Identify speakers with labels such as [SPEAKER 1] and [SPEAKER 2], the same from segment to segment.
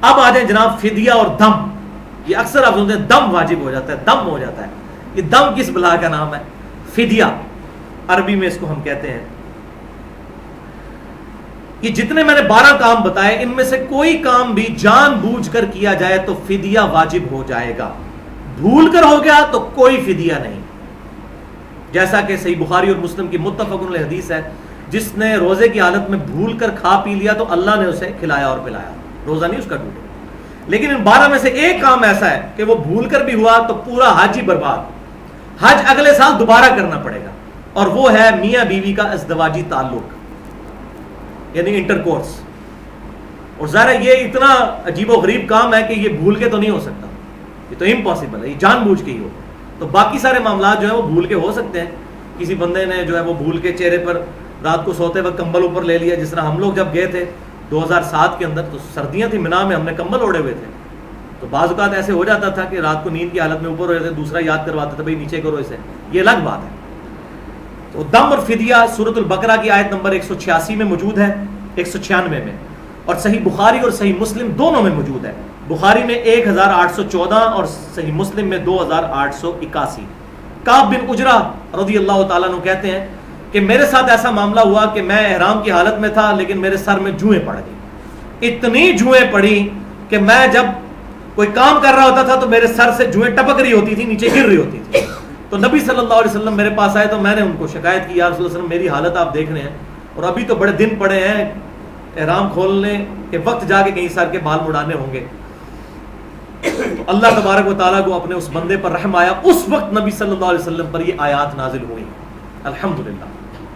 [SPEAKER 1] اب آ جائیں جناب فدیہ اور دم. یہ اکثر آپ سنتے ہیں دم واجب ہو جاتا ہے، دم ہو جاتا ہے. یہ دم کس بلا کا نام ہے؟ فدیہ عربی میں اس کو ہم کہتے ہیں. یہ جتنے میں نے 12 کام بتائے ان میں سے کوئی کام بھی جان بوجھ کر کیا جائے تو فدیہ واجب ہو جائے گا. بھول کر ہو گیا تو کوئی فدیہ نہیں. جیسا کہ صحیح بخاری اور مسلم کی متفق علیہ حدیث ہے، جس نے روزے کی حالت میں بھول کر کھا پی لیا تو اللہ نے اسے کھلایا اور پلایا، روزہ نہیں اس کا ٹوٹے. لیکن ان 12 میں سے ایک کام ایسا ہے کہ وہ بھول کر بھی ہوا تو پورا حج ہی برباد. حج اگلے سال دوبارہ کرنا پڑے گا، اور وہ ہے میاں بیوی کا ازدواجی تعلق، یعنی انٹر کورس. اور ظاہر یہ اتنا عجیب و غریب کام ہے کہ یہ بھول کے تو نہیں ہو سکتا، یہ تو امپاسبل ہے، یہ جان بوجھ کے ہی ہو. تو باقی سارے معاملات جو ہیں وہ بھول کے ہو سکتے ہیں. کسی بندے نے جو ہے وہ بھول کے چہرے پر رات کو سوتے وقت کمبل اوپر لے لیا، جس طرح ہم لوگ جب گئے تھے 2007 کے اندر، تو سردیاں تھیں، مینا میں ہم نے کمبل اوڑے ہوئے تھے. تو بعض اوقات ایسے ہو جاتا تھا کہ رات کو نیند کی حالت میں اوپر ہو جاتے، دوسرا یاد کرواتا تھا بھائی نیچے کرو اسے، یہ الگ بات ہے. تو دم اور فدیہ سورۃ البقرہ کی آیت نمبر 186 میں موجود ہے، 196 میں، اور صحیح بخاری اور صحیح مسلم دونوں میں موجود ہے. بخاری میں 1814 اور صحیح مسلم میں 2881. کعب بن عجرہ رضی اللہ تعالیٰ عنہ کہتے ہیں کہ میرے ساتھ ایسا معاملہ ہوا کہ میں احرام کی حالت میں تھا لیکن میرے سر میں جوئیں پڑ گئی. اتنی جوئیں پڑی کہ میں جب کوئی کام کر رہا ہوتا تھا تو میرے سر سے جوئیں ٹپک رہی ہوتی تھی، نیچے گر رہی ہوتی تھی. تو نبی صلی اللہ علیہ وسلم میرے پاس آئے تو میں نے ان کو شکایت کی، یا رسول اللہ علیہ وسلم میری حالت آپ دیکھ رہے ہیں اور ابھی تو بڑے دن پڑے ہیں، احرام کھولنے کے وقت جا کے کہیں سر کے بال مڑانے ہوں گے. تو اللہ تبارک و تعالیٰ کو اپنے اس بندے پر رحم آیا. اس وقت نبی صلی اللہ علیہ وسلم پر یہ آیات نازل ہوئی، الحمدللہ.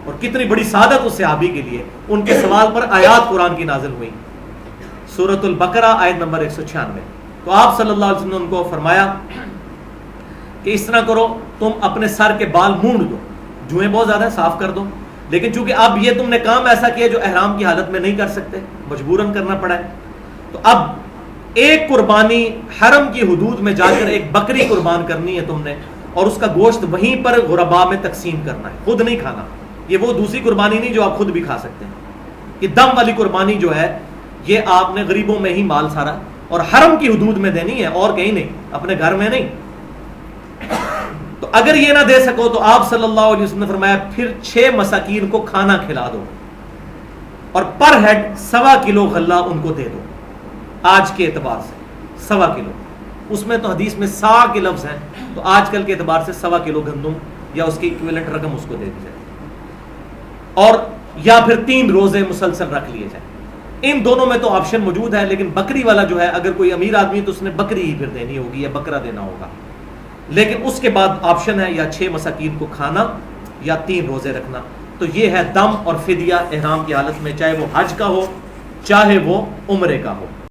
[SPEAKER 1] اور کتنی بڑی سعادت اس صحابی کے لیے، ان کے سوال پر آیات قرآن کی نازل ہوئی. سورۃ البقرہ آیت نمبر 196. تو آپ صلی اللہ علیہ وسلم نے ان کو فرمایا کہ اس طرح کرو، تم اپنے سر کے بال مونڈ دو، جوئیں بہت زیادہ صاف کر دو. لیکن چونکہ اب یہ تم نے کام ایسا کیا جو احرام کی حالت میں نہیں کر سکتے، مجبوراً کرنا پڑا ہے، تو اب ایک قربانی حرم کی حدود میں جا کر ایک بکری قربان کرنی ہے تم نے، اور اس کا گوشت وہیں پر غرباء میں تقسیم کرنا ہے، خود نہیں کھانا. یہ وہ دوسری قربانی نہیں جو آپ خود بھی کھا سکتے ہیں. یہ دم والی قربانی جو ہے یہ آپ نے غریبوں میں ہی مال سارا اور حرم کی حدود میں دینی ہے، اور کہیں نہیں، اپنے گھر میں نہیں. تو اگر یہ نہ دے سکو تو آپ صلی اللہ علیہ وسلم نے فرمایا پھر 6 مساکین کو کھانا کھلا دو، اور پر ہیڈ 1.25 کلو غلہ ان کو دے دو. آج کے اعتبار سے 1.25 کلو، اس میں تو حدیث میں سا کے لفظ ہیں، تو آج کل کے اعتبار سے 1.25 کلو گندم یا اس کی ایکویلنٹ رقم اس کو دے دی جائے، اور یا پھر 3 روزے مسلسل رکھ لیے جائیں. ان دونوں میں تو آپشن موجود ہے، لیکن بکری والا جو ہے اگر کوئی امیر آدمی تو اس نے بکری ہی پھر دینی ہوگی یا بکرا دینا ہوگا. لیکن اس کے بعد آپشن ہے یا 6 مساکین کو کھانا یا 3 روزے رکھنا. تو یہ ہے دم اور فدیہ احرام کی حالت میں، چاہے وہ حج کا ہو چاہے وہ عمرے کا ہو.